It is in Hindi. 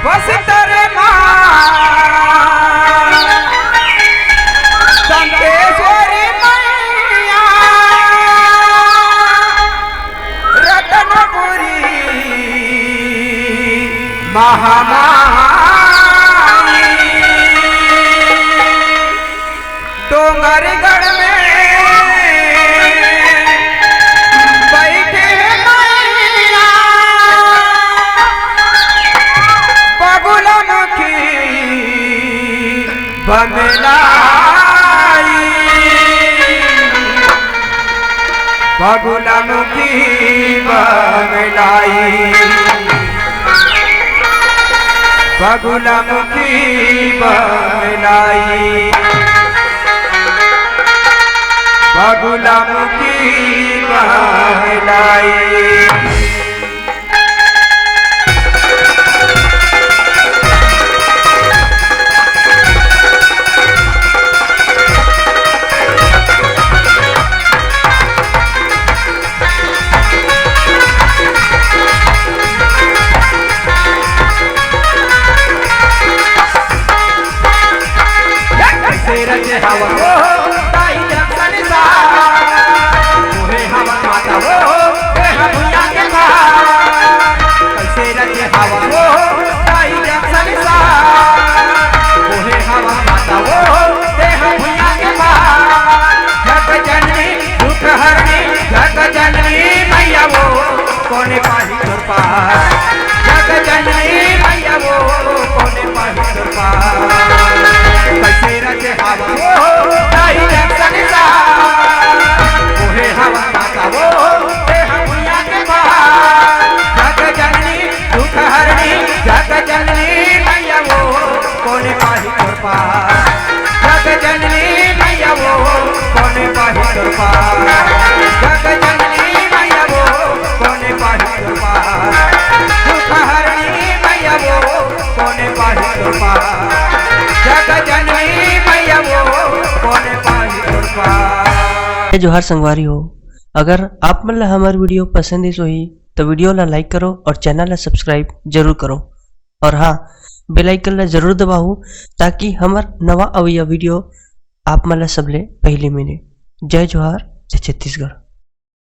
बस तेरे दंतेश्वरी मैया रतनपुरी महामाई डोंगरगढ़ में बैठे मैया बगुलमुखी बमलाई बगुलमुखी बमलाई बगुलमुखी बमलाई बगुलमुखी बमलाई हवा वो ताई जंगल सा मोहे हवा माता वो भैया के कैसे रखे हवा वो ताई जंगल सा मोहे हवा माता वो भैया के जग जननी दुख हरनी जग जननी मैया वो कोने पाही तोर पार जग जननी मैया वो कोने पाही तोर पार कैसे रखे हवा वो ताई जंगल सा मोहे हवा माता वो भैया के जग जननी दुख हरनी जग जननी मैया वो कोने पाही तोर पार जग जननी मैया वो कोने पाही तोर पार जग जननी मैया वो कोने पाही तोर पार दुख हरनी मैया वो कोने पाही तोर पार जग जननी मैया वो कोने पाही तोर पार। जोहार संगवारी हो, अगर आप मन ला हमार वीडियो पसंद है सोही तो वीडियो ला लाइक करो और चैनल ला सब्सक्राइब जरूर करो और हाँ बेल आइकन ला जरूर दबाओ ताकि हमार नवा अवैया वीडियो आप मन ला सबले पहले मिले। जय जोहार, जय छत्तीसगढ़।